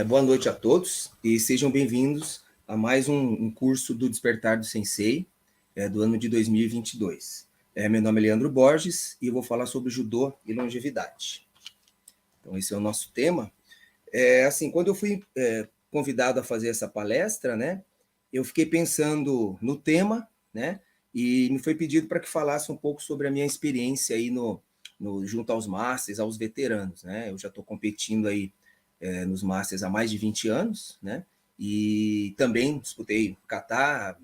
Boa noite a todos e sejam bem-vindos a mais um curso do Despertar do Sensei, do ano de 2022. Meu nome é Leandro Borges e eu vou falar sobre judô e longevidade. Então, esse é o nosso tema. Quando eu fui convidado a fazer essa palestra, né, eu fiquei pensando no tema, né, e me foi pedido para que falasse um pouco sobre a minha experiência aí junto aos Masters, aos veteranos, né. Eu já estou competindo aí nos Masters há mais de 20 anos, né? E também disputei kata,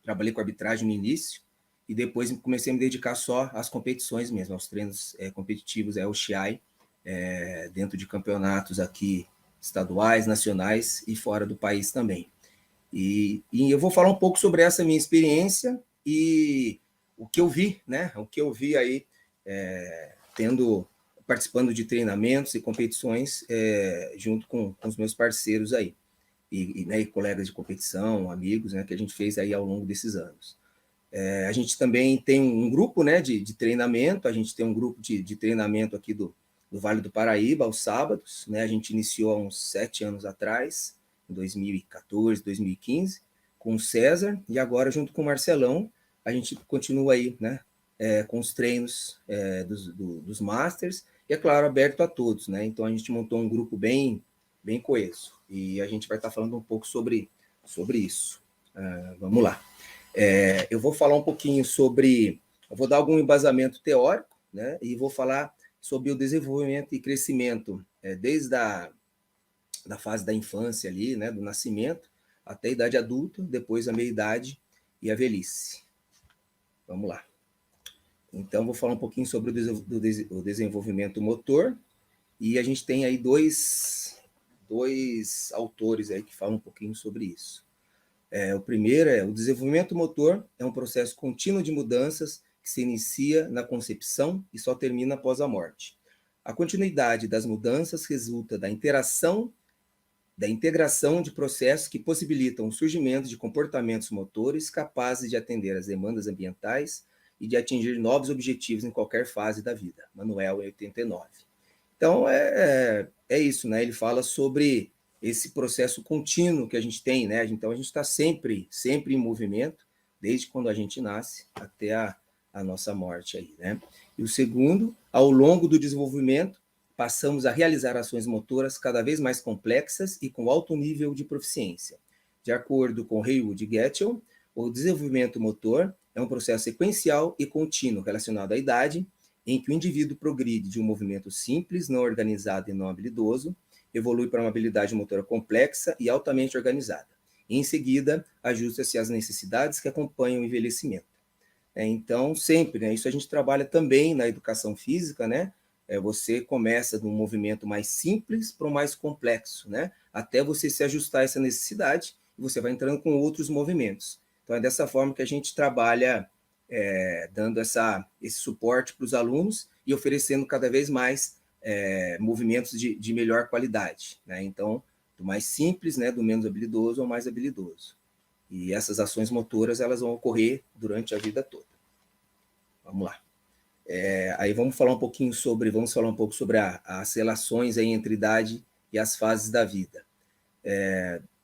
trabalhei com arbitragem no início, e depois comecei a me dedicar só às competições mesmo, aos treinos competitivos, o Shiai, dentro de campeonatos aqui estaduais, nacionais e fora do país também. E eu vou falar um pouco sobre essa minha experiência e o que eu vi, né? O que eu vi aí participando de treinamentos e competições junto com os meus parceiros aí, né, e colegas de competição, amigos, né, que a gente fez aí ao longo desses anos. A gente também tem um grupo, né, de treinamento, a gente tem um grupo de treinamento aqui do Vale do Paraíba, aos sábados, né, a gente iniciou há uns 7 anos atrás, em 2014, 2015, com o César, e agora junto com o Marcelão, a gente continua aí, né, com os treinos dos Masters, e é claro, aberto a todos, né, então a gente montou um grupo bem coeso, e a gente vai estar falando um pouco sobre isso. Vamos lá. Eu vou falar um pouquinho sobre, eu vou dar algum embasamento teórico, né, e vou falar sobre o desenvolvimento e crescimento desde da fase da infância ali, né, do nascimento, até a idade adulta, depois a meia-idade e a velhice. Vamos lá. Então, vou falar um pouquinho sobre o desenvolvimento motor, e a gente tem aí dois autores aí que falam um pouquinho sobre isso. O primeiro o desenvolvimento motor é um processo contínuo de mudanças que se inicia na concepção e só termina após a morte. A continuidade das mudanças resulta da integração de processos que possibilitam o surgimento de comportamentos motores capazes de atender às demandas ambientais e de atingir novos objetivos em qualquer fase da vida. Manuel 89. Então, é isso, né? Ele fala sobre esse processo contínuo que a gente tem, né? Então, a gente está sempre em movimento, desde quando a gente nasce até a nossa morte aí, né? E o segundo, ao longo do desenvolvimento, passamos a realizar ações motoras cada vez mais complexas e com alto nível de proficiência. De acordo com Haywood Getchell, o desenvolvimento motor é um processo sequencial e contínuo relacionado à idade, em que o indivíduo progride de um movimento simples, não organizado e não habilidoso, evolui para uma habilidade motora complexa e altamente organizada. Em seguida, ajusta-se às necessidades que acompanham o envelhecimento. Então, sempre, né, isso a gente trabalha também na educação física, né? Você começa de um movimento mais simples para o mais complexo, né? Até você se ajustar a essa necessidade, e você vai entrando com outros movimentos. Então, é dessa forma que a gente trabalha, dando esse suporte para os alunos e oferecendo cada vez mais movimentos de melhor qualidade, né? Então, do mais simples, né, do menos habilidoso ao mais habilidoso. E essas ações motoras, elas vão ocorrer durante a vida toda. Vamos lá. Aí vamos falar um pouco sobre as relações aí entre idade e as fases da vida.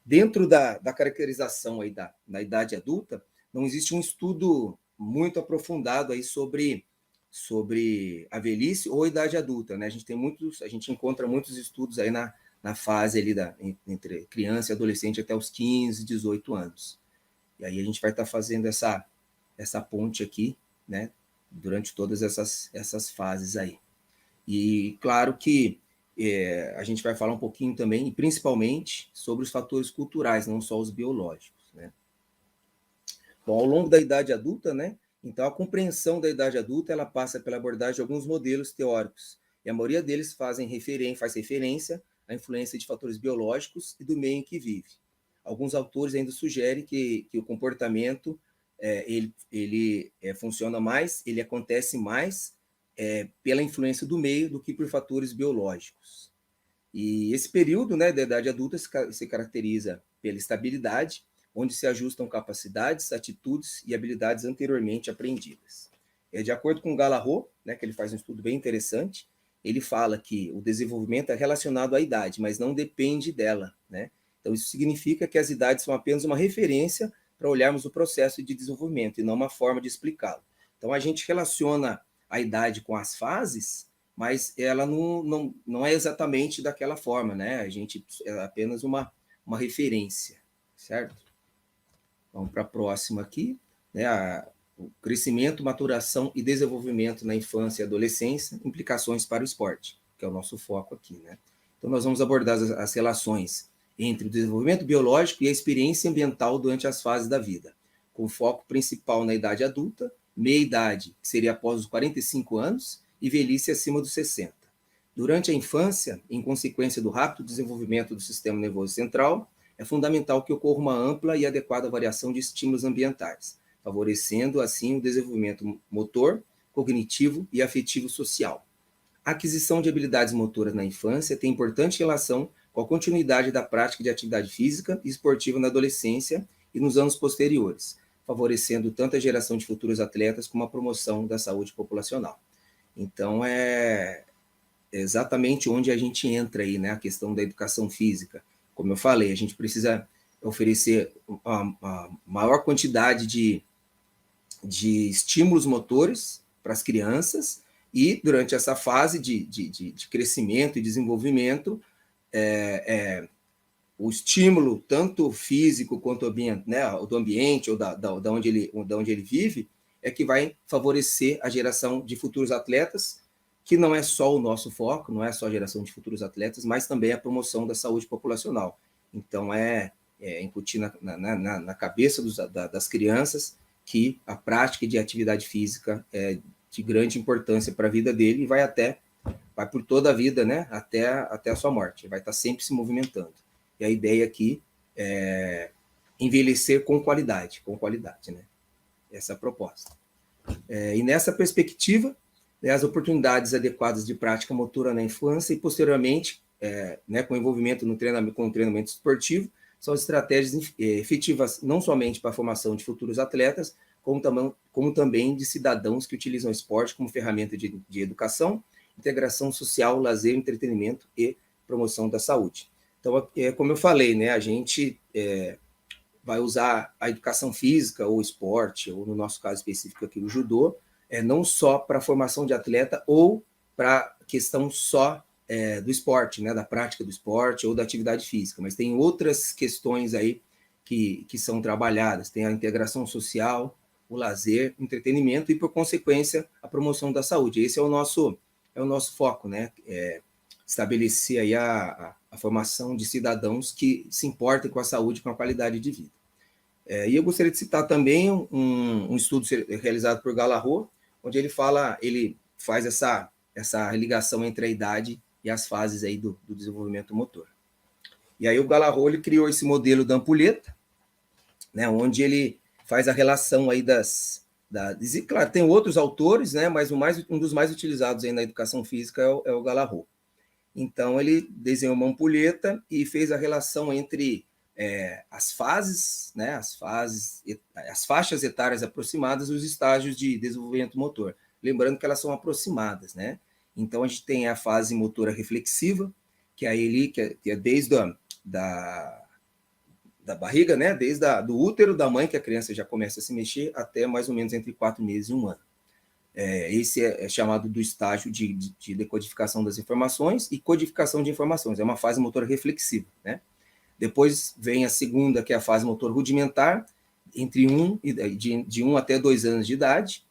Dentro da caracterização aí da idade adulta, não existe um estudo muito aprofundado aí sobre a velhice ou a idade adulta, né? A gente encontra muitos estudos aí na fase ali entre criança e adolescente até os 15, 18 anos. E aí a gente vai estar fazendo essa ponte aqui, né, durante todas essas fases aí. E claro que a gente vai falar um pouquinho também, e principalmente, sobre os fatores culturais, não só os biológicos, né? Bom, ao longo da idade adulta, né, então a compreensão da idade adulta, ela passa pela abordagem de alguns modelos teóricos, e a maioria deles faz referência à influência de fatores biológicos e do meio em que vive. Alguns autores ainda sugerem que o comportamento ele funciona mais, ele acontece mais pela influência do meio do que por fatores biológicos. E esse período, né, da idade adulta se caracteriza pela estabilidade, onde se ajustam capacidades, atitudes e habilidades anteriormente aprendidas. De acordo com Galarrot, né, que ele faz um estudo bem interessante, ele fala que o desenvolvimento é relacionado à idade, mas não depende dela, né? Então, isso significa que as idades são apenas uma referência para olharmos o processo de desenvolvimento e não uma forma de explicá-lo. Então, a gente relaciona a idade com as fases, mas ela não é exatamente daquela forma, né? A gente é apenas uma referência, certo? Vamos para a próxima aqui, né? O crescimento, maturação e desenvolvimento na infância e adolescência, implicações para o esporte, que é o nosso foco aqui, né? Então, nós vamos abordar as relações entre o desenvolvimento biológico e a experiência ambiental durante as fases da vida, com foco principal na idade adulta, meia-idade, que seria após os 45 anos, e velhice acima dos 60. Durante a infância, em consequência do rápido desenvolvimento do sistema nervoso central, é fundamental que ocorra uma ampla e adequada variação de estímulos ambientais, favorecendo, assim, o desenvolvimento motor, cognitivo e afetivo social. A aquisição de habilidades motoras na infância tem importante relação com a continuidade da prática de atividade física e esportiva na adolescência e nos anos posteriores, favorecendo tanto a geração de futuros atletas como a promoção da saúde populacional. Então, é exatamente onde a gente entra aí, né? A questão da educação física. Como eu falei, a gente precisa oferecer uma maior quantidade de estímulos motores para as crianças e, durante essa fase de crescimento e desenvolvimento, o estímulo, tanto físico quanto ambiente, né, do ambiente ou da onde ele vive, é que vai favorecer a geração de futuros atletas, que não é só o nosso foco, não é só a geração de futuros atletas, mas também a promoção da saúde populacional. Então, incutir na cabeça das crianças que a prática de atividade física é de grande importância para a vida dele e vai por toda a vida, né, até a sua morte, vai estar sempre se movimentando. E a ideia aqui é envelhecer com qualidade, né? Essa é a proposta. E nessa perspectiva, as oportunidades adequadas de prática motora na infância e, posteriormente, com envolvimento com o treinamento esportivo, são estratégias efetivas não somente para a formação de futuros atletas, como também de cidadãos que utilizam o esporte como ferramenta de educação, integração social, lazer, entretenimento e promoção da saúde. Então, como eu falei, né, a gente vai usar a educação física ou esporte, ou no nosso caso específico aqui, o judô, não só para a formação de atleta ou para questão só do esporte, né, da prática do esporte ou da atividade física, mas tem outras questões aí que são trabalhadas, tem a integração social, o lazer, o entretenimento e, por consequência, a promoção da saúde. Esse é o nosso foco, né, estabelecer aí a formação de cidadãos que se importem com a saúde e com a qualidade de vida. E eu gostaria de citar também um estudo realizado por Galarrot, onde ele faz essa ligação entre a idade e as fases aí do desenvolvimento motor. E aí o Galarrot ele criou esse modelo da ampulheta, né, onde ele faz a relação aí claro, tem outros autores, né, mas um dos mais utilizados aí na educação física é o Galarrot. Então, ele desenhou uma ampulheta e fez a relação entre as fases, né, as faixas etárias aproximadas e os estágios de desenvolvimento motor. Lembrando que elas são aproximadas, né? Então, a gente tem a fase motora reflexiva, que é desde da barriga, né, desde do útero da mãe, que a criança já começa a se mexer, até mais ou menos entre 4 meses e 1 ano. Esse é chamado do estágio de decodificação das informações e codificação de informações. É uma fase motora reflexiva, né? Depois vem a segunda, que é a fase motor rudimentar, de 1 até 2 anos de idade.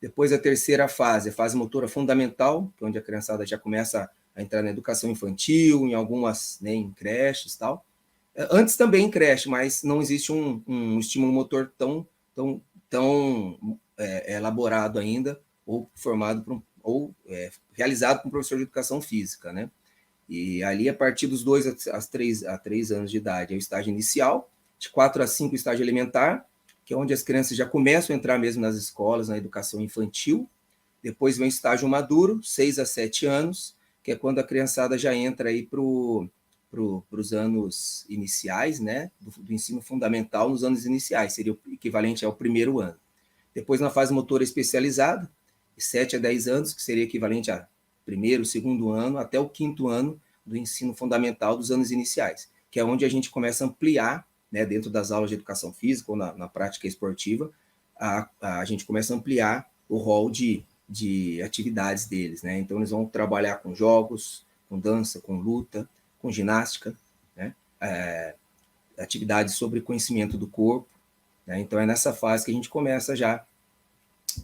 Depois a terceira fase, a fase motora fundamental, que é onde a criançada já começa a entrar na educação infantil, em algumas, né, em creches e tal. Antes também em creche, mas não existe um estímulo motor tão elaborado ainda, ou formado realizado por um professor de educação física, né? E ali, a partir dos 2 a 3 anos de idade, é o estágio inicial, de 4 a 5, o estágio elementar, que é onde as crianças já começam a entrar mesmo nas escolas, na educação infantil. Depois vem o estágio maduro, 6 a 7 anos, que é quando a criançada já entra aí para os anos iniciais, né, do ensino fundamental nos anos iniciais, seria o equivalente ao primeiro ano. Depois, na fase motora especializada, de 7 a 10 anos, que seria equivalente a primeiro, segundo ano, até o quinto ano do ensino fundamental dos anos iniciais, que é onde a gente começa a ampliar, né, dentro das aulas de educação física ou na prática esportiva, a gente começa a ampliar o rol de atividades deles, né? Então, eles vão trabalhar com jogos, com dança, com luta, com ginástica, né? Atividades sobre conhecimento do corpo, né? Então, é nessa fase que a gente começa já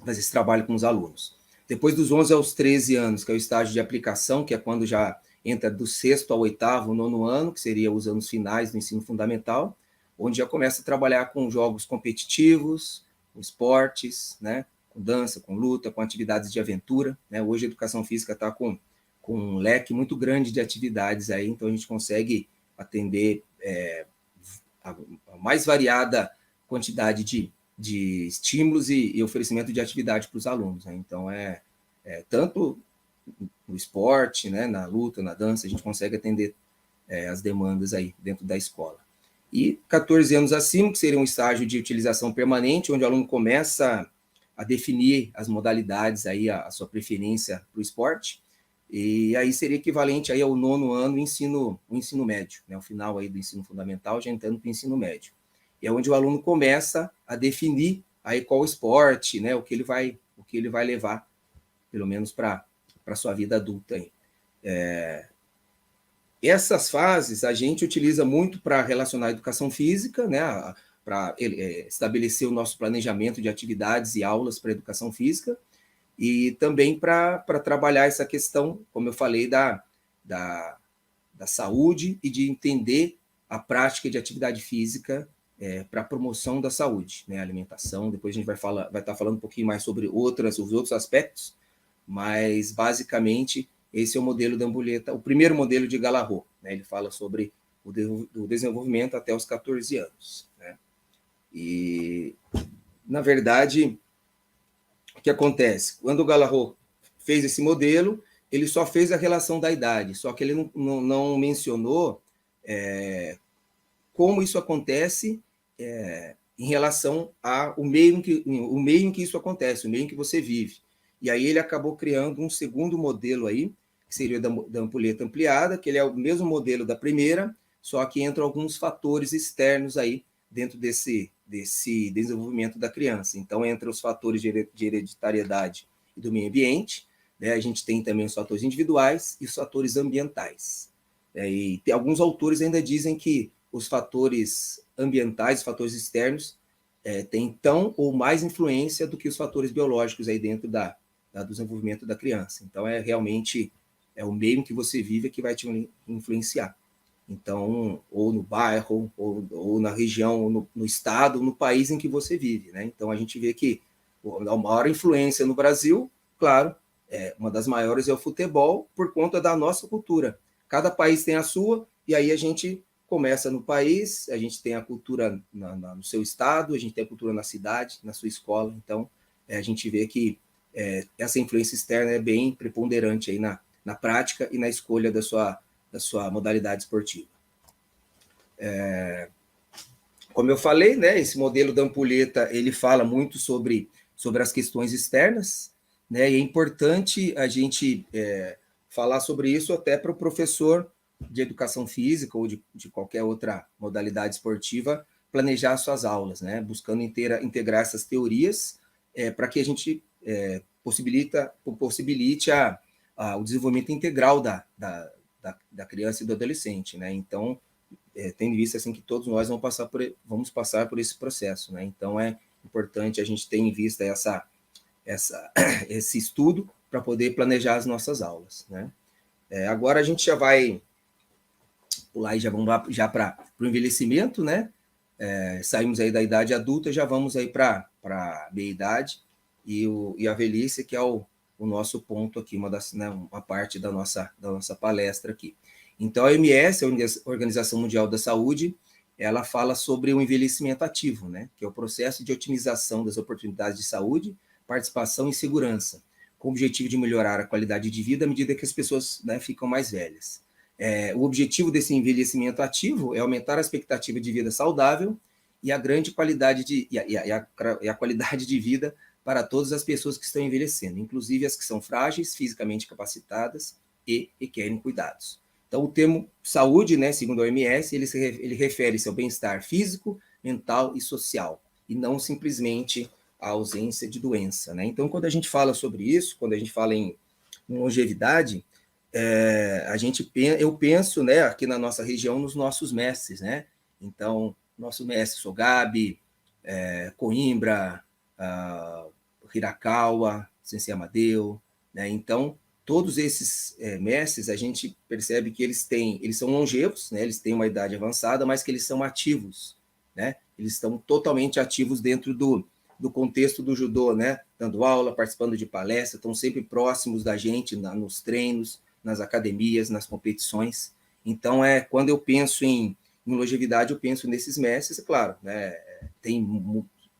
a fazer esse trabalho com os alunos. Depois dos 11 aos 13 anos, que é o estágio de aplicação, que é quando já entra do sexto ao oitavo, nono ano, que seria os anos finais do ensino fundamental, onde já começa a trabalhar com jogos competitivos, com esportes, né? Com dança, com luta, com atividades de aventura, né? Hoje a educação física está com um leque muito grande de atividades aí, então a gente consegue atender a mais variada quantidade de estímulos e oferecimento de atividade para os alunos, né? Então, tanto no esporte, né, na luta, na dança, a gente consegue atender as demandas aí dentro da escola. E 14 anos acima, que seria um estágio de utilização permanente, onde o aluno começa a definir as modalidades, aí, a sua preferência para o esporte, e aí seria equivalente aí ao nono ano, o ensino médio, né, o final aí do ensino fundamental, já entrando para o ensino médio. E é onde o aluno começa a definir aí qual esporte, né, o que ele vai levar, pelo menos para a sua vida adulta aí. Essas fases a gente utiliza muito para relacionar a educação física, né, para estabelecer o nosso planejamento de atividades e aulas para a educação física, e também para trabalhar essa questão, como eu falei, da saúde e de entender a prática de atividade física para a promoção da saúde, né, alimentação. Depois a gente vai estar falando um pouquinho mais sobre os outros aspectos, mas basicamente esse é o modelo da ampulheta, o primeiro modelo de Galarrot, né? Ele fala sobre o desenvolvimento até os 14 anos, né? E, na verdade, o que acontece? Quando o Galarrot fez esse modelo, ele só fez a relação da idade, só que ele não mencionou como isso acontece em relação ao meio em que isso acontece, o meio em que você vive. E aí ele acabou criando um segundo modelo aí, que seria da ampulheta ampliada, que ele é o mesmo modelo da primeira, só que entram alguns fatores externos aí dentro desse desenvolvimento da criança. Então, entra os fatores de hereditariedade e do meio ambiente, né? A gente tem também os fatores individuais e os fatores ambientais. E alguns autores ainda dizem que os fatores ambientais, os fatores externos, têm tão ou mais influência do que os fatores biológicos aí dentro do desenvolvimento da criança. Então, realmente o meio em que você vive que vai te influenciar. Então, ou no bairro, ou na região, ou no estado, no país em que você vive, né? Então, a gente vê que a maior influência no Brasil, claro, uma das maiores é o futebol, por conta da nossa cultura. Cada país tem a sua, e aí a gente começa no país, a gente tem a cultura no seu estado, a gente tem a cultura na cidade, na sua escola. Então, a gente vê que essa influência externa é bem preponderante aí na prática e na escolha da sua modalidade esportiva. Como eu falei, né, esse modelo da ampulheta, ele fala muito sobre as questões externas, né, e é importante a gente falar sobre isso até para o professor de educação física ou de qualquer outra modalidade esportiva planejar suas aulas, né, buscando integrar essas teorias para que a gente possibilite o desenvolvimento integral da criança e do adolescente, né? Então, tendo em vista assim que todos nós vamos passar por esse processo, né? Então, é importante a gente ter em vista esse estudo para poder planejar as nossas aulas, né? Agora a gente já vai pular e já vamos já para o envelhecimento, né? Saímos aí da idade adulta, já vamos aí para a meia-idade e a velhice, que é o nosso ponto aqui, uma parte da nossa palestra aqui. Então, a OMS, a Organização Mundial da Saúde, ela fala sobre o envelhecimento ativo, né, que é o processo de otimização das oportunidades de saúde, participação e segurança, com o objetivo de melhorar a qualidade de vida à medida que as pessoas, né, ficam mais velhas. O objetivo desse envelhecimento ativo é aumentar a expectativa de vida saudável e a grande qualidade e a qualidade de vida para todas as pessoas que estão envelhecendo, inclusive as que são frágeis, fisicamente capacitadas e requerem cuidados. Então, o termo saúde, né, segundo a OMS, ele refere-se ao bem-estar físico, mental e social, e não simplesmente a ausência de doença, né? Então, quando a gente fala sobre isso, quando a gente fala em longevidade, eu penso, né, aqui na nossa região, nos nossos mestres, né? Então, nosso mestre Sogabe, Coimbra, Hirakawa, Sensei Amadeu, né? Então, todos esses mestres, a gente percebe que eles são longevos, né? Eles têm uma idade avançada, mas que eles são ativos, né? Eles estão totalmente ativos dentro do contexto do judô, né? Dando aula, participando de palestras, estão sempre próximos da gente nos treinos, nas academias, nas competições. Então, quando eu penso em longevidade, eu penso nesses mestres, é claro, né?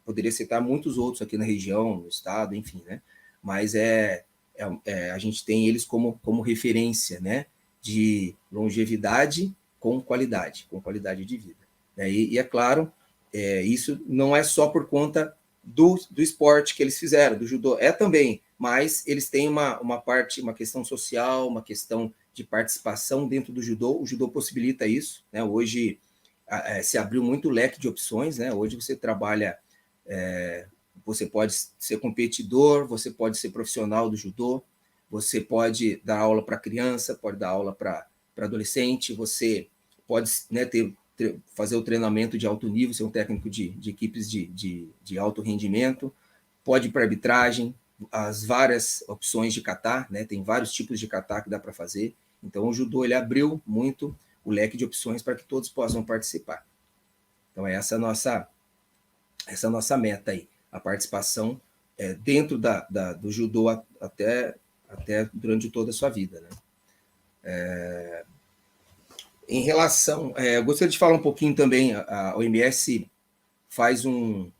Poderia citar muitos outros aqui na região, no estado, enfim, né? Mas a gente tem eles como referência, né? De longevidade com qualidade de vida. Né? E é claro, isso não é só por conta do esporte que eles fizeram, do judô, também, mas eles têm uma questão social, uma questão de participação dentro do judô. O judô possibilita isso, né? Hoje se abriu muito leque de opções, né? Hoje você trabalha, você pode ser competidor, você pode ser profissional do judô, você pode dar aula para criança, pode dar aula para adolescente, você pode, né, fazer o treinamento de alto nível, ser um técnico de equipes de alto rendimento, pode ir para arbitragem, as várias opções de kata, né? Tem vários tipos de kata que dá para fazer. Então, o judô ele abriu muito o leque de opções para que todos possam participar. Então, essa é a nossa meta aí, a participação dentro do judô até durante toda a sua vida, né? Em relação, eu gostaria de falar um pouquinho também, a OMS faz um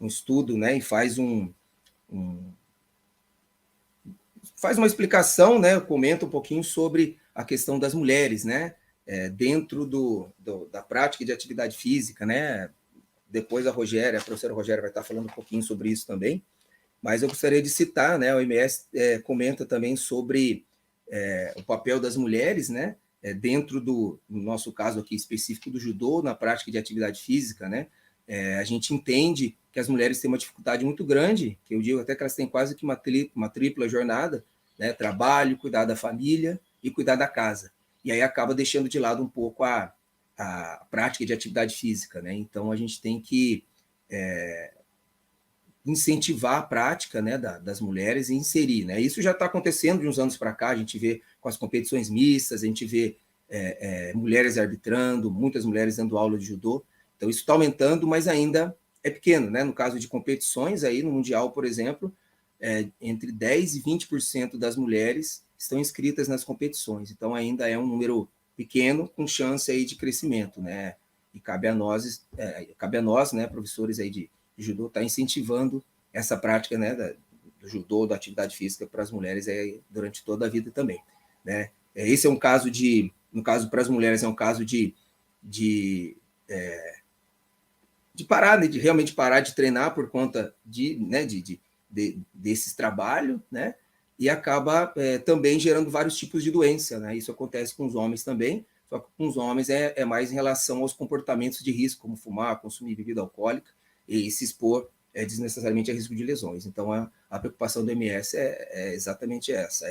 estudo, né, e faz faz uma explicação, né, comenta um pouquinho sobre a questão das mulheres, né, dentro da prática de atividade física, né. Depois a professora Rogéria vai estar falando um pouquinho sobre isso também, mas eu gostaria de citar, né, a OMS comenta também sobre o papel das mulheres, né, dentro no nosso caso aqui específico do judô, na prática de atividade física, né. A gente entende que as mulheres têm uma dificuldade muito grande, que eu digo até que elas têm quase que uma tripla jornada, né, trabalho, cuidar da família e cuidar da casa. E aí acaba deixando de lado um pouco a prática de atividade física, né? Então a gente tem que incentivar a prática, né, das mulheres e inserir, né? Isso já está acontecendo de uns anos para cá, a gente vê com as competições mistas, a gente vê mulheres arbitrando, muitas mulheres dando aula de judô, então isso está aumentando, mas ainda é pequeno, né? No caso de competições, aí no Mundial, por exemplo, entre 10% e 20% das mulheres estão inscritas nas competições, então ainda é um número pequeno, com chance aí de crescimento, né? E cabe a nós, né, professores aí de judô, estar incentivando essa prática, né, do judô, da atividade física para as mulheres durante toda a vida também, né? Esse é um caso no caso para as mulheres, é um caso de parar, né, de realmente parar de treinar por conta desses trabalhos, né? E acaba também gerando vários tipos de doença, né? Isso acontece com os homens também, só que com os homens é mais em relação aos comportamentos de risco, como fumar, consumir bebida alcoólica e se expor desnecessariamente a risco de lesões. Então, a preocupação do MS é exatamente essa,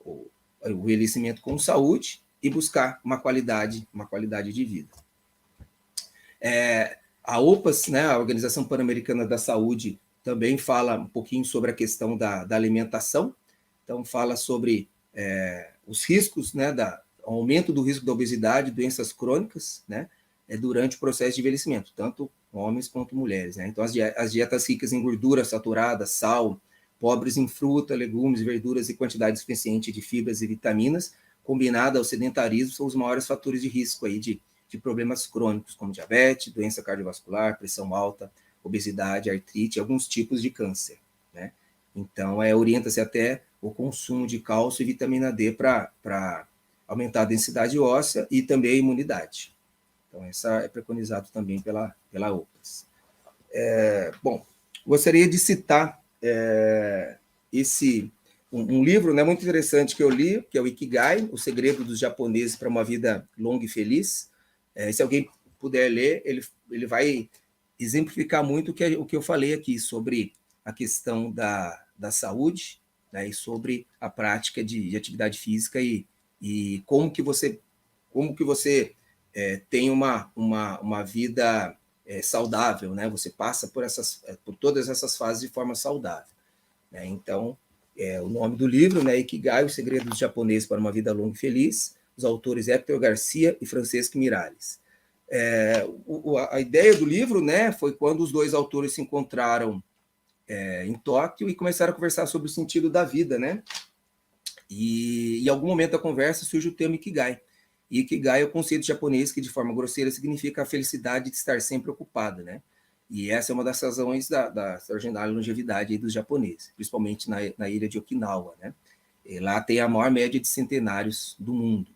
o envelhecimento com saúde e buscar uma qualidade de vida. A OPAS, né, a Organização Pan-Americana da Saúde, também fala um pouquinho sobre a questão da alimentação, então fala sobre os riscos, né, o aumento do risco da obesidade, doenças crônicas, né, durante o processo de envelhecimento, tanto homens quanto mulheres, né? Então as dietas ricas em gordura saturada, sal, pobres em fruta, legumes, verduras e quantidade suficiente de fibras e vitaminas, combinada ao sedentarismo, são os maiores fatores de risco aí de problemas crônicos, como diabetes, doença cardiovascular, pressão alta, obesidade, artrite, alguns tipos de câncer, né? Então, orienta-se até o consumo de cálcio e vitamina D para aumentar a densidade óssea e também a imunidade. Então, essa é preconizado também pela OPAS. Bom, Gostaria de citar um livro, né, muito interessante que eu li, que é o Ikigai, O Segredo dos Japoneses para uma Vida Longa e Feliz. Se alguém puder ler, ele vai exemplificar muito o que eu falei aqui sobre a questão da saúde, né, e sobre a prática de atividade física e como que você tem uma vida saudável, né? Você passa por todas essas fases de forma saudável, né? Então, o nome do livro, né, Ikigai, O Segredo dos Japoneses para uma Vida Longa e Feliz, os autores Hector Garcia e Francesco Miralles. A ideia do livro, né, foi quando os dois autores se encontraram em Tóquio e começaram a conversar sobre o sentido da vida, né? E em algum momento da conversa surge o termo Ikigai. E Ikigai é o conceito japonês que, de forma grosseira, significa a felicidade de estar sempre ocupado, né? E essa é uma das razões da extraordinária longevidade aí dos japoneses, principalmente na ilha de Okinawa, né? E lá tem a maior média de centenários do mundo.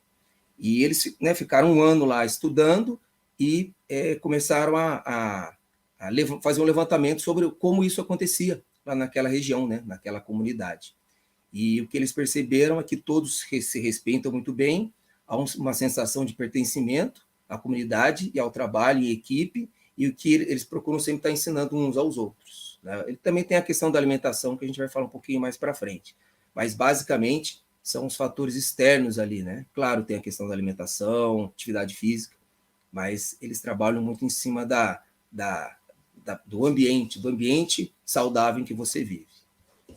E eles, né, ficaram um ano lá estudando e começaram a fazer um levantamento sobre como isso acontecia lá naquela região, né, naquela comunidade. E o que eles perceberam é que todos se respeitam muito bem, há uma sensação de pertencimento à comunidade e ao trabalho em equipe, e o que eles procuram sempre estar ensinando uns aos outros, né? Ele também tem a questão da alimentação, que a gente vai falar um pouquinho mais para frente. Mas, basicamente, são os fatores externos ali, né? Claro, tem a questão da alimentação, atividade física, mas eles trabalham muito em cima do ambiente saudável em que você vive,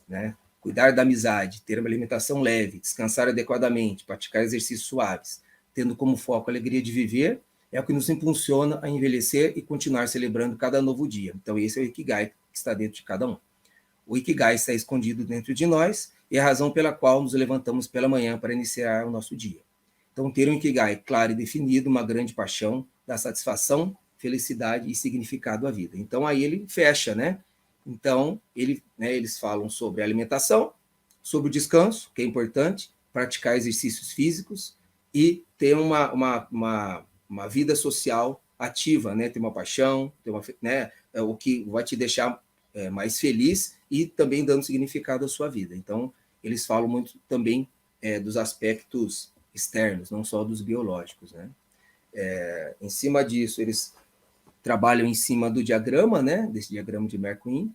né? Cuidar da amizade, ter uma alimentação leve, descansar adequadamente, praticar exercícios suaves, tendo como foco a alegria de viver, é o que nos impulsiona a envelhecer e continuar celebrando cada novo dia. Então, esse é o Ikigai que está dentro de cada um. O Ikigai está escondido dentro de nós e é a razão pela qual nos levantamos pela manhã para iniciar o nosso dia. Então, ter um Ikigai claro e definido, uma grande paixão, dá satisfação, felicidade e significado à vida. Então, aí ele fecha, né? Então, eles falam sobre a alimentação, sobre o descanso, que é importante, praticar exercícios físicos e ter uma vida social ativa, né? Ter uma paixão, né? O que vai te deixar mais feliz e também dando significado à sua vida. Então, eles falam muito também dos aspectos externos, não só dos biológicos, né? Em cima disso, eles trabalham em cima do diagrama, né? Desse diagrama de Merklin,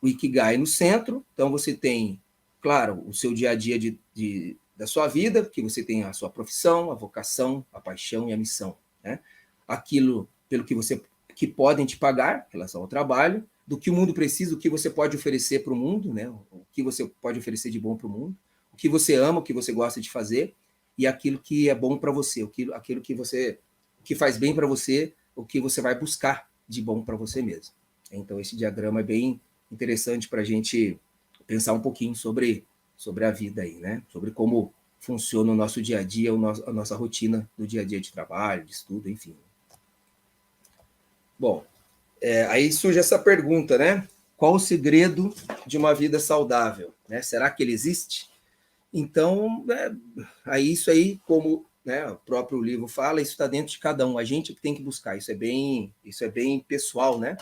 o Ikigai no centro. Então, você tem, claro, o seu dia a dia da sua vida, que você tem a sua profissão, a vocação, a paixão e a missão, né? Aquilo pelo que podem te pagar em relação ao trabalho, do que o mundo precisa, o que você pode oferecer para o mundo, né? O que você pode oferecer de bom para o mundo, o que você ama, o que você gosta de fazer, e aquilo que é bom para você, aquilo que faz bem para você, o que você vai buscar de bom para você mesmo. Então, esse diagrama é bem interessante para a gente pensar um pouquinho sobre a vida aí, né? Sobre como funciona o nosso dia a dia, a nossa rotina do dia a dia de trabalho, de estudo, enfim. Bom, aí surge essa pergunta, né? Qual o segredo de uma vida saudável? Né? Será que ele existe? Então, aí isso aí, como, né, o próprio livro fala, isso está dentro de cada um. A gente que tem que buscar. Isso é bem pessoal, né?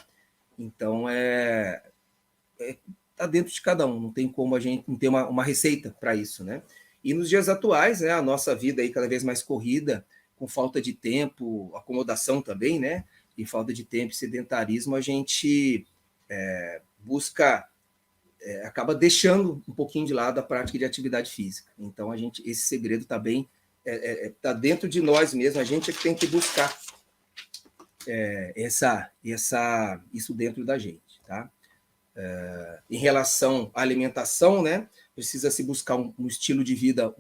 Então, está dentro de cada um. Não tem como a gente não ter uma receita para isso, né? E nos dias atuais, né, a nossa vida aí cada vez mais corrida, com falta de tempo, acomodação também, né? E falta de tempo e sedentarismo, a gente busca acaba deixando um pouquinho de lado a prática de atividade física. Então, esse segredo está bem, está dentro de nós mesmos, a gente é que tem que buscar isso dentro da gente, tá? Em relação à alimentação, né, precisa se buscar um estilo de vida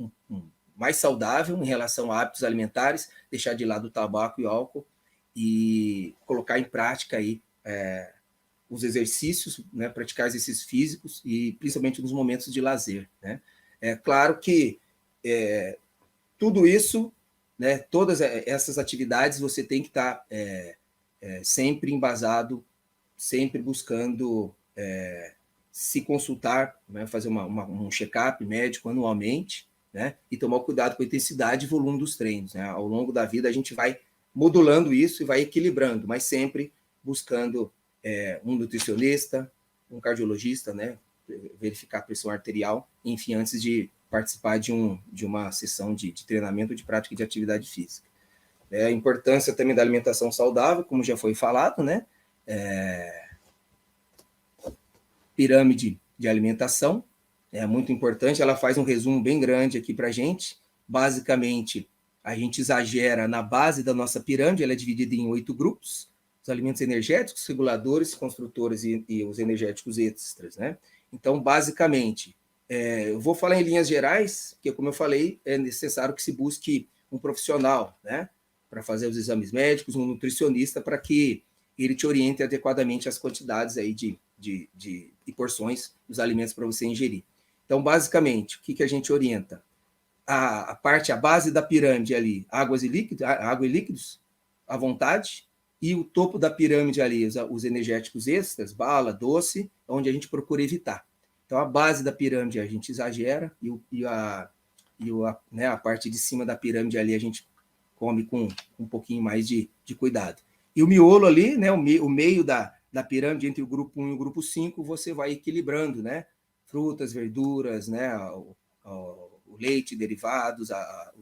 mais saudável em relação a hábitos alimentares, deixar de lado o tabaco e o álcool e colocar em prática aí os exercícios, né, praticar exercícios físicos e principalmente nos momentos de lazer, né? É claro que tudo isso, né, todas essas atividades você tem que estar sempre embasado, sempre buscando se consultar, né, fazer um check-up médico anualmente, né, e tomar cuidado com a intensidade e volume dos treinos, né? Ao longo da vida a gente vai modulando isso e vai equilibrando, mas sempre buscando um nutricionista, um cardiologista, né, verificar a pressão arterial, enfim, antes de participar de uma sessão de treinamento de prática de atividade física. A importância também da alimentação saudável, como já foi falado, né? Pirâmide de alimentação, é muito importante, ela faz um resumo bem grande aqui para a gente. Basicamente, a gente exagera na base da nossa pirâmide, ela é dividida em 8 grupos, os alimentos energéticos, reguladores, construtores e os energéticos extras, né? Então, basicamente, eu vou falar em linhas gerais, porque, como eu falei, é necessário que se busque um profissional, né, para fazer os exames médicos, um nutricionista, para que ele te oriente adequadamente as quantidades aí de porções dos alimentos para você ingerir. Então, basicamente, o que a gente orienta? A base da pirâmide ali, água e líquidos, à vontade, e o topo da pirâmide ali, os energéticos extras, bala, doce, onde a gente procura evitar. Então, a base da pirâmide a gente exagera, a parte de cima da pirâmide ali a gente come com um pouquinho mais de cuidado. E o miolo ali, né, o meio da pirâmide entre o grupo 1 e o grupo 5, você vai equilibrando, né? Frutas, verduras, né? O leite, derivados, as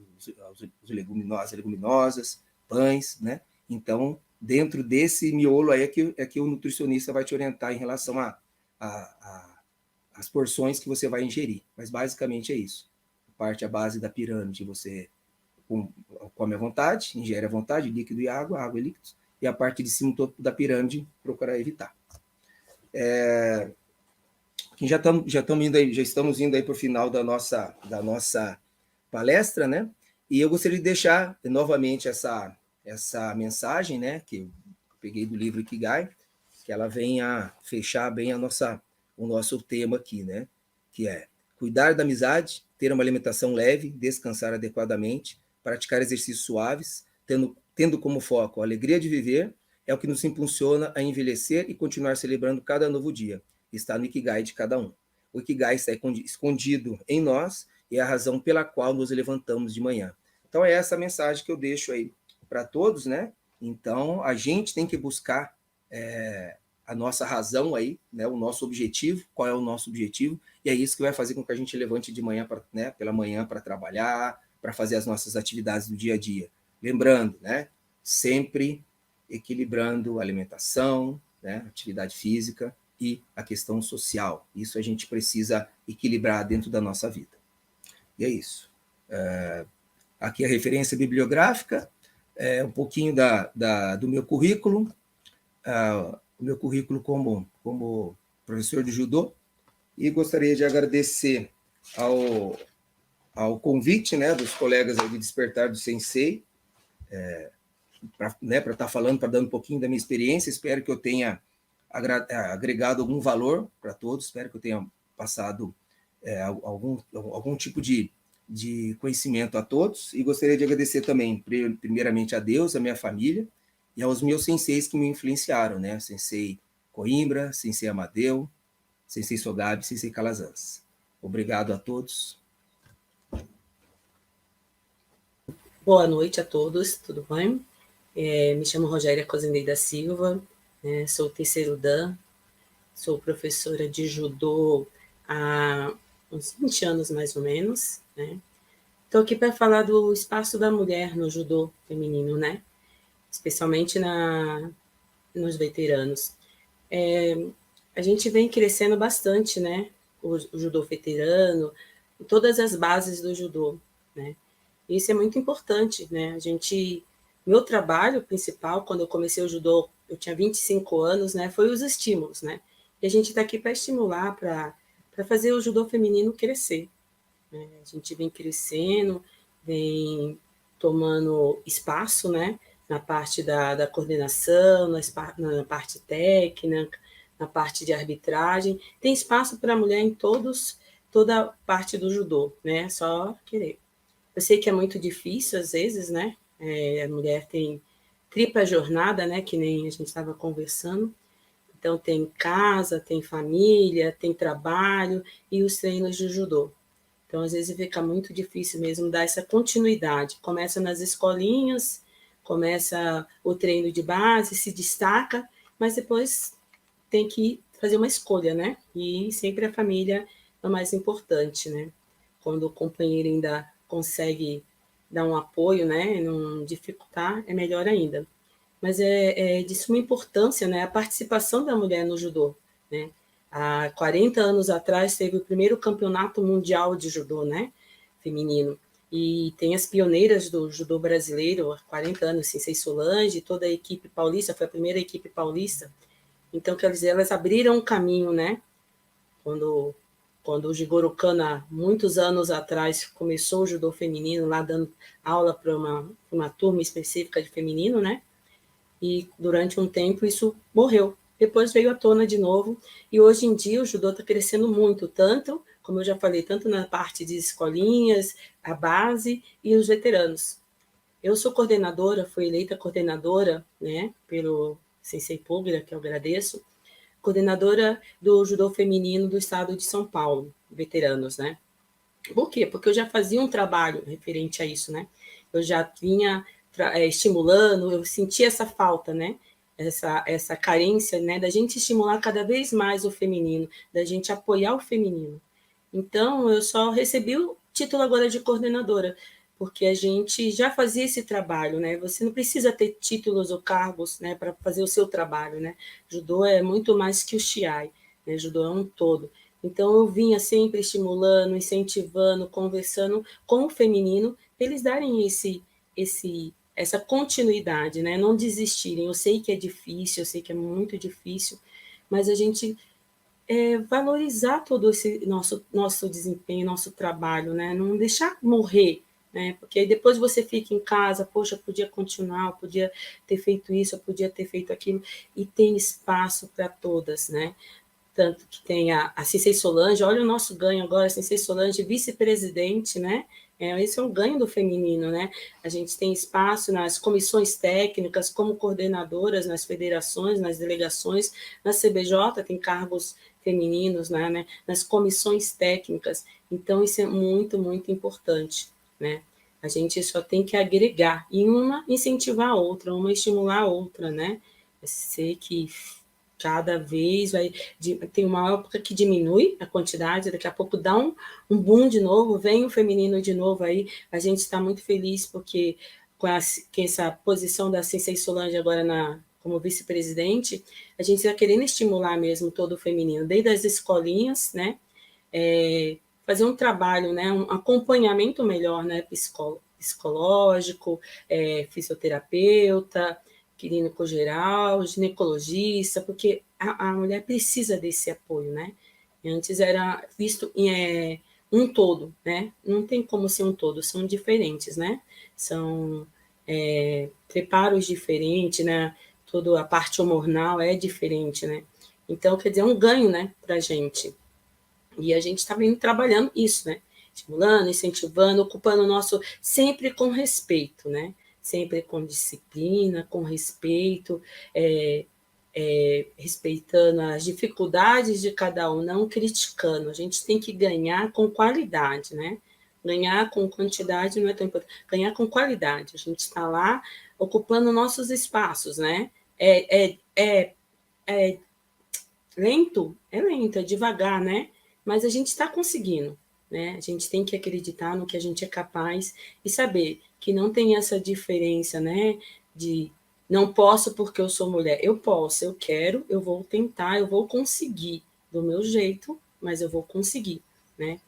leguminosas, pães, né? Então, dentro desse miolo aí é que o nutricionista vai te orientar em relação às porções que você vai ingerir. Mas basicamente é isso. A base da pirâmide você come à vontade, ingere à vontade, líquido e água e líquidos, e a parte de cima, topo da pirâmide, procurar evitar. Já estamos indo aí para o final da nossa palestra, né? E eu gostaria de deixar novamente essa mensagem, né? Que eu peguei do livro Ikigai, que ela vem a fechar bem o nosso tema aqui, né? Que é cuidar da amizade, ter uma alimentação leve, descansar adequadamente, praticar exercícios suaves, tendo como foco a alegria de viver, é o que nos impulsiona a envelhecer e continuar celebrando cada novo dia. Está no Ikigai de cada um. O Ikigai está escondido em nós e é a razão pela qual nos levantamos de manhã. Então, é essa mensagem que eu deixo aí para todos, né? Então, a gente tem que buscar a nossa razão aí, né? O nosso objetivo, qual é o nosso objetivo, e é isso que vai fazer com que a gente levante de manhã, pela manhã, para trabalhar, para fazer as nossas atividades do dia a dia. Lembrando, né? Sempre equilibrando a alimentação, né? Atividade física e a questão social. Isso a gente precisa equilibrar dentro da nossa vida. E é isso. Aqui a referência bibliográfica, um pouquinho do meu currículo, o meu currículo como professor de judô, e gostaria de agradecer ao convite, né, dos colegas aí de Despertar do Sensei, para estar falando, para dar um pouquinho da minha experiência. Espero que eu tenha agregado algum valor para todos, espero que eu tenha passado algum tipo de conhecimento a todos, e gostaria de agradecer também, primeiramente, a Deus, a minha família, e aos meus senseis que me influenciaram, né? Sensei Coimbra, Sensei Amadeu, Sensei Sogabe, Sensei Calazans. Obrigado a todos. Boa noite a todos, tudo bem? Me chamo Rogéria Cosendei da Silva, sou terceiro Dan, sou professora de judô há uns 20 anos, mais ou menos, né? Estou aqui para falar do espaço da mulher no judô feminino, né? Especialmente nos veteranos. A gente vem crescendo bastante, né? O judô veterano, todas as bases do judô, né? Isso é muito importante, né? Meu trabalho principal, quando eu comecei o judô, eu tinha 25 anos, né? Foi os estímulos, né? E a gente está aqui para estimular, para fazer o judô feminino crescer, né? A gente vem crescendo, vem tomando espaço, né? Na parte da coordenação, na parte técnica, na parte de arbitragem. Tem espaço para a mulher em toda a parte do judô, né? Só querer. Eu sei que é muito difícil, às vezes, né? A mulher tem tripla jornada, né? Que nem a gente estava conversando. Então, tem casa, tem família, tem trabalho e os treinos de judô. Então, às vezes, fica muito difícil mesmo dar essa continuidade. Começa nas escolinhas, começa o treino de base, se destaca, mas depois tem que fazer uma escolha, né? E sempre a família é o mais importante, né? Quando o companheiro ainda consegue dar um apoio, né? Não dificultar, é melhor ainda. Mas é de suma importância, né? A participação da mulher no judô, né? Há 40 anos atrás teve o primeiro campeonato mundial de judô, né? Feminino. E tem as pioneiras do judô brasileiro, há 40 anos, Sensei Solange, toda a equipe paulista, foi a primeira equipe paulista. Então, quer dizer, elas abriram um caminho, né? Quando o Jigoro Kano, muitos anos atrás, começou o judô feminino, lá dando aula para uma turma específica de feminino, né? E durante um tempo isso morreu. Depois veio à tona de novo, e hoje em dia o judô está crescendo muito, tanto, como eu já falei, tanto na parte de escolinhas, a base e os veteranos. Eu sou coordenadora, fui eleita coordenadora, né, pelo Sensei Puglia, que eu agradeço, coordenadora do judô feminino do estado de São Paulo, veteranos, né? Por quê? Porque eu já fazia um trabalho referente a isso, né? Eu já vinha estimulando, eu sentia essa falta, né? Essa carência, né? Da gente estimular cada vez mais o feminino, da gente apoiar o feminino. Então, eu só recebi o título agora de coordenadora, porque a gente já fazia esse trabalho, né? Você não precisa ter títulos ou cargos, né, para fazer o seu trabalho, né? Judô é muito mais que o Shiai, né? Judô é um todo. Então, eu vinha sempre estimulando, incentivando, conversando com o feminino, para eles darem essa continuidade, né? Não desistirem. Eu sei que é difícil, eu sei que é muito difícil, mas a gente valorizar todo esse nosso desempenho, nosso trabalho, né? Não deixar morrer, né? Porque aí depois você fica em casa, poxa, podia continuar, podia ter feito isso, podia ter feito aquilo, e tem espaço para todas, né? Tanto que tem a Sensei Solange, olha o nosso ganho agora, a Sensei Solange, vice-presidente, né? Esse é um ganho do feminino, né? A gente tem espaço nas comissões técnicas, como coordenadoras nas federações, nas delegações, na CBJ tem cargos femininos, né? Nas comissões técnicas. Então, isso é muito, muito importante, né? A gente só tem que agregar e uma incentivar a outra, uma estimular a outra, né? Eu sei que cada vez tem uma época que diminui a quantidade, daqui a pouco dá um boom de novo, vem o feminino de novo aí, a gente está muito feliz porque com essa posição da Sensei Solange agora como vice-presidente, a gente está querendo estimular mesmo todo o feminino, desde as escolinhas, né, fazer um trabalho, né, um acompanhamento melhor, né, psicológico, fisioterapeuta, clínico geral, ginecologista, porque a mulher precisa desse apoio, né? Antes era visto um todo, né? Não tem como ser um todo, são diferentes, né? São preparos diferentes, né? Toda a parte hormonal é diferente, né? Então, quer dizer, é um ganho, né, para a gente. E a gente está vindo trabalhando isso, né? Estimulando, incentivando, ocupando o nosso, sempre com respeito, né? Sempre com disciplina, com respeito, respeitando as dificuldades de cada um, não criticando. A gente tem que ganhar com qualidade, né? Ganhar com quantidade não é tão importante. Ganhar com qualidade. A gente está lá ocupando nossos espaços, né? É lento, é devagar, né? Mas a gente está conseguindo, né? A gente tem que acreditar no que a gente é capaz e saber que não tem essa diferença, né? De não posso porque eu sou mulher. Eu posso, eu quero, eu vou tentar, eu vou conseguir do meu jeito, mas eu vou conseguir, né?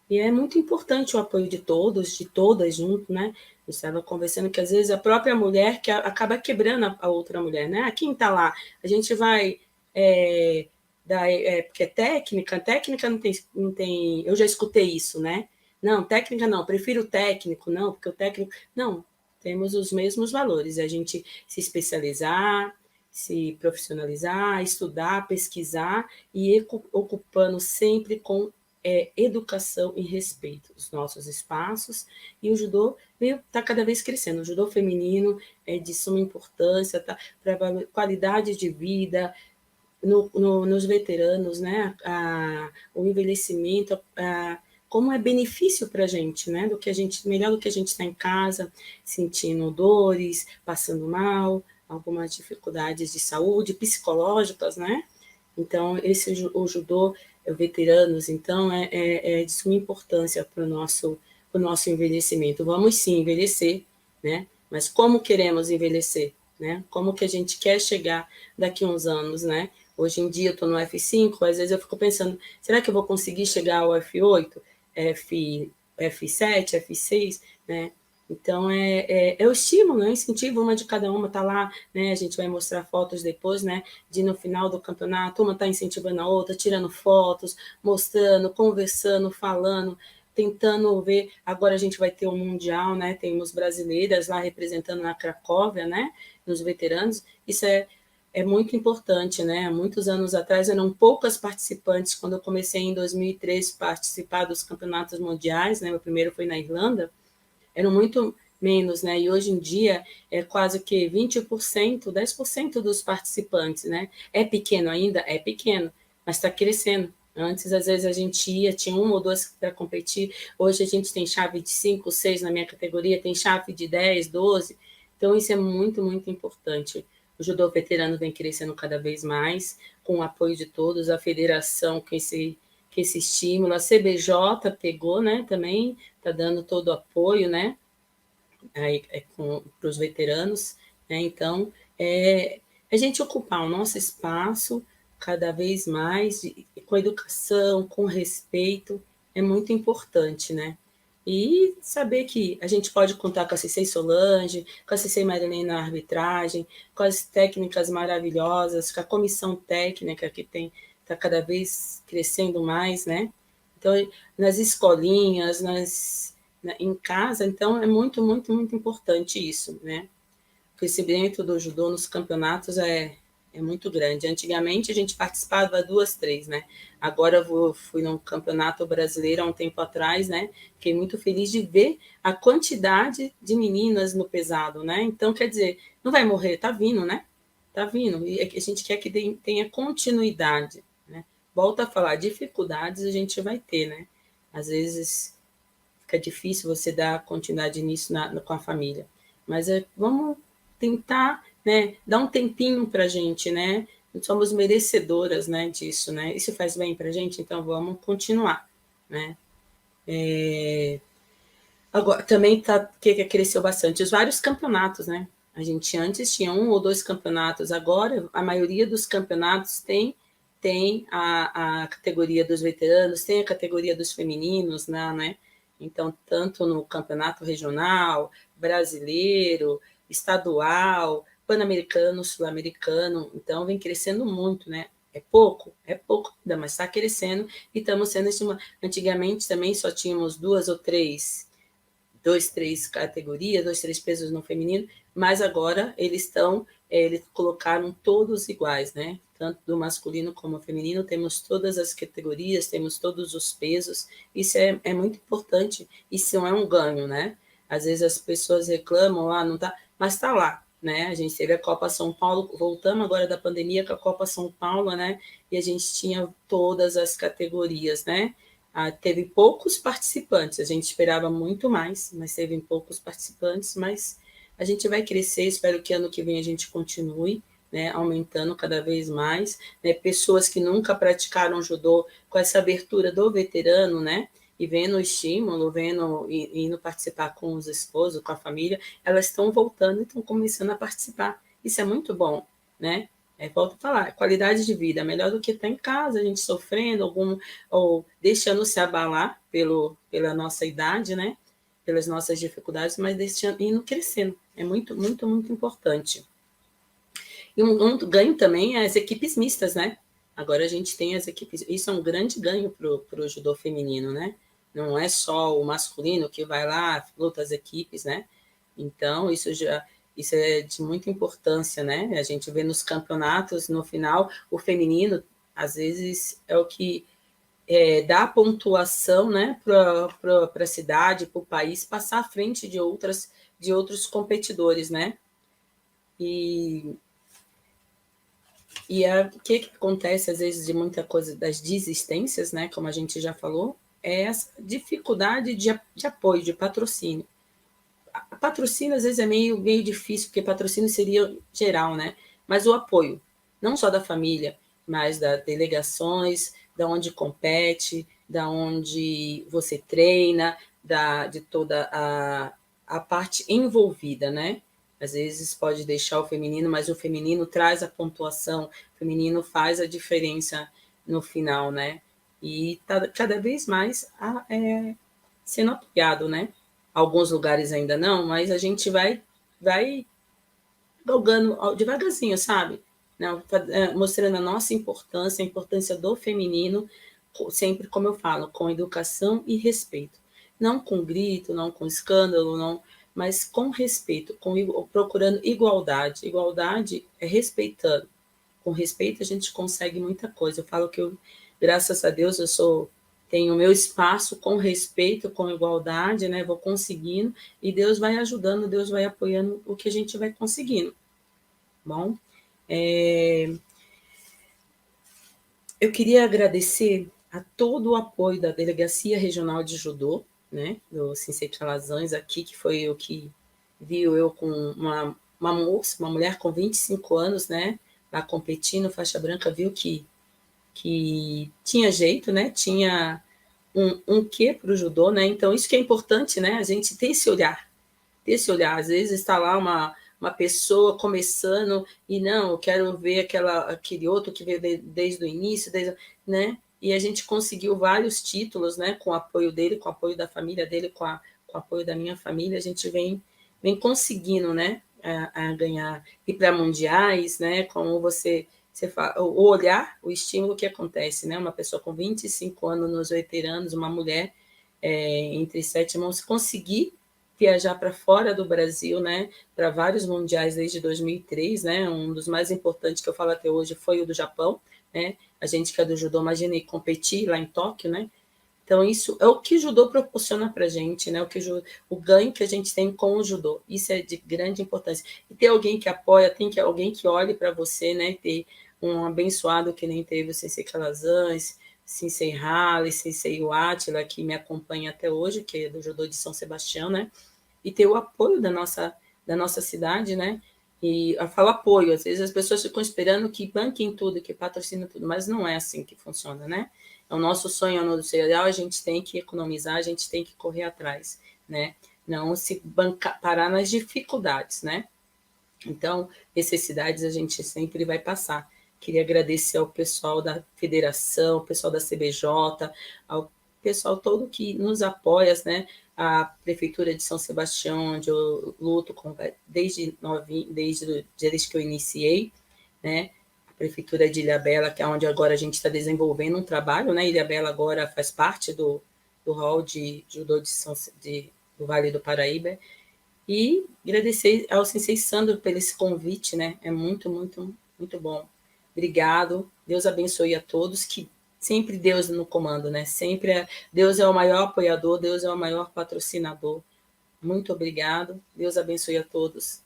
E é muito importante o apoio de todos, de todas junto, né? Eu estava conversando que às vezes a própria mulher que acaba quebrando a outra mulher, né? Ah, quem está lá? A gente vai porque técnica não tem. Eu já escutei isso, né? Não, técnica não, prefiro técnico, não, porque o técnico. Não, temos os mesmos valores. A gente se especializar, se profissionalizar, estudar, pesquisar e ocupando sempre com educação e respeito os nossos espaços. E o judô está cada vez crescendo. O judô feminino é de suma importância, tá, para qualidade de vida, nos veteranos, né? O envelhecimento, como é benefício para a gente, né? Melhor do que a gente está em casa, sentindo dores, passando mal, algumas dificuldades de saúde psicológicas, né? Então, o judô veteranos, então, é de suma importância para o nosso envelhecimento. Vamos sim envelhecer, né? Mas como queremos envelhecer, né? Como que a gente quer chegar daqui a uns anos, né? Hoje em dia eu estou no F5, às vezes eu fico pensando, será que eu vou conseguir chegar ao F8, F7, F6, né? Então, é o estímulo, é o incentivo, uma de cada uma está lá, né? A gente vai mostrar fotos depois, né? De no final do campeonato, uma está incentivando a outra, tirando fotos, mostrando, conversando, falando, tentando ver. Agora a gente vai ter o Mundial, né? Temos brasileiras lá representando na Cracóvia, né? Nos veteranos. Isso é muito importante, né? Há muitos anos atrás eram poucas participantes. Quando eu comecei em 2003 a participar dos campeonatos mundiais, né? Meu primeiro foi na Irlanda, eram muito menos, né? E hoje em dia é quase que 20%, 10% dos participantes, né? É pequeno ainda? É pequeno, mas está crescendo. Antes, às vezes, a gente tinha uma ou duas para competir. Hoje a gente tem chave de 5, 6 na minha categoria, tem chave de 10, 12. Então, isso é muito, muito importante. O judô veterano vem crescendo cada vez mais, com o apoio de todos, a federação que esse estímulo, a CBJ pegou, né, também está dando todo o apoio, né, para os veteranos, né, então, a gente ocupar o nosso espaço cada vez mais, com educação, com respeito, é muito importante, né, e saber que a gente pode contar com a Cissei Solange, com a Cissei Marilene na arbitragem, com as técnicas maravilhosas, com a comissão técnica que está cada vez crescendo mais, né? Então, nas escolinhas, em casa, então é muito, muito, muito importante isso, né? O crescimento do judô nos campeonatos é muito grande. Antigamente a gente participava 2, 3, né? Agora fui num campeonato brasileiro há um tempo atrás, né? Fiquei muito feliz de ver a quantidade de meninas no pesado, né? Então, quer dizer, não vai morrer, tá vindo, né? Tá vindo. E a gente quer que tenha continuidade, né? Volta a falar, dificuldades a gente vai ter, né? Às vezes fica difícil você dar continuidade nisso com a família. Mas vamos tentar, né, dar um tempinho para a gente, né? Somos merecedoras, né, disso, né? Isso faz bem para a gente, então vamos continuar, né? Agora, também que cresceu bastante os vários campeonatos, né? A gente antes tinha 1 ou 2 campeonatos, agora a maioria dos campeonatos tem a categoria dos veteranos, tem a categoria dos femininos, né? Então, tanto no campeonato regional, brasileiro, estadual, pan-americano, sul-americano, então vem crescendo muito, né? É pouco, mas está crescendo e estamos sendo estimulados. Antigamente também só tínhamos 2 ou 3 três categorias, 3 pesos no feminino, mas agora eles colocaram todos iguais, né? Tanto do masculino como do feminino, temos todas as categorias, temos todos os pesos, isso é muito importante, isso não é um ganho, né? Às vezes as pessoas reclamam, não tá, mas está lá, né? A gente teve a Copa São Paulo, voltamos agora da pandemia com a Copa São Paulo, né? E a gente tinha todas as categorias, né? Teve poucos participantes, a gente esperava muito mais, mas teve poucos participantes, mas a gente vai crescer, espero que ano que vem a gente continue, né, aumentando cada vez mais, né, pessoas que nunca praticaram judô, com essa abertura do veterano, né, e vendo o estímulo, indo participar com os esposos, com a família, elas estão voltando e estão começando a participar, isso é muito bom, né, volto a falar, qualidade de vida, melhor do que estar em casa, a gente sofrendo, ou deixando se abalar pela nossa idade, né? Pelas nossas dificuldades, mas indo crescendo. É muito, muito, muito importante. E um ganho também é as equipes mistas, né? Agora a gente tem as equipes. Isso é um grande ganho para o judô feminino, né? Não é só o masculino que vai lá, luta as equipes, né? Então, isso é de muita importância, né? A gente vê nos campeonatos, no final, o feminino, às vezes, é o que dá pontuação, né, para a cidade, para o país, passar à frente de outros competidores, né? O que acontece, às vezes, de muita coisa das desistências, né, como a gente já falou, é essa dificuldade de apoio, de patrocínio. A patrocínio, às vezes, é meio difícil, porque patrocínio seria geral, né? Mas o apoio, não só da família, mais das delegações, da onde compete, da onde você treina, de toda a parte envolvida, né? Às vezes pode deixar o feminino, mas o feminino traz a pontuação, o feminino faz a diferença no final, né? E está cada vez mais sendo apoiado, né? Alguns lugares ainda não, mas a gente vai galgando devagarzinho, sabe? Não, mostrando a nossa importância, a importância do feminino, sempre, como eu falo, com educação e respeito. Não com grito, não com escândalo, não, mas com respeito, procurando igualdade. Igualdade é respeitando. Com respeito a gente consegue muita coisa. Eu falo que graças a Deus, tenho o meu espaço com respeito, com igualdade, né? Vou conseguindo e Deus vai ajudando, Deus vai apoiando o que a gente vai conseguindo. Bom, eu queria agradecer a todo o apoio da Delegacia Regional de Judô, né, do Sensei Calazans aqui, que foi o que viu eu com uma moça, uma mulher com 25 anos, né, lá competindo, faixa branca, viu que tinha jeito, né, tinha um quê para o judô, né, então isso que é importante, né, a gente ter esse olhar, às vezes está lá uma pessoa começando e não, eu quero ver aquele outro que veio desde o início, né? E a gente conseguiu vários títulos, né? Com o apoio dele, com o apoio da família dele, com o apoio da minha família, a gente vem conseguindo, né? A ganhar, ir para mundiais, né? Como você fala, o olhar, o estímulo que acontece, né? Uma pessoa com 25 anos nos veteranos, uma mulher entre 7 irmãos, conseguir viajar para fora do Brasil, né, para vários mundiais desde 2003, né, um dos mais importantes que eu falo até hoje foi o do Japão, né, a gente que é do judô, imaginei competir lá em Tóquio, né, então isso é o que o judô proporciona para a gente, né, o ganho que a gente tem com o judô, isso é de grande importância, e ter alguém que apoia, tem alguém que olhe para você, né, ter um abençoado que nem teve o Sensei Calazans, Sensei Halley, Sensei Atila, que me acompanha até hoje, que é do judô de São Sebastião, né, e ter o apoio da nossa cidade, né? E eu falo apoio, às vezes as pessoas ficam esperando que banquem tudo, que patrocinem tudo, mas não é assim que funciona, né? É o nosso sonho no cereal, a gente tem que economizar, a gente tem que correr atrás, né? Não se parar nas dificuldades, né? Então, necessidades a gente sempre vai passar. Queria agradecer ao pessoal da federação, ao pessoal da CBJ, ao pessoal todo que nos apoia, né? A Prefeitura de São Sebastião, onde eu luto desde que eu iniciei, né? A Prefeitura de Ilhabela, que é onde agora a gente está desenvolvendo um trabalho, né? Ilhabela agora faz parte do hall de judô do Vale do Paraíba. E agradecer ao Sensei Sandro por esse convite, né? É muito, muito, muito bom. Obrigado. Deus abençoe a todos. Que sempre Deus no comando, né? Sempre Deus é o maior apoiador, Deus é o maior patrocinador. Muito obrigado. Deus abençoe a todos.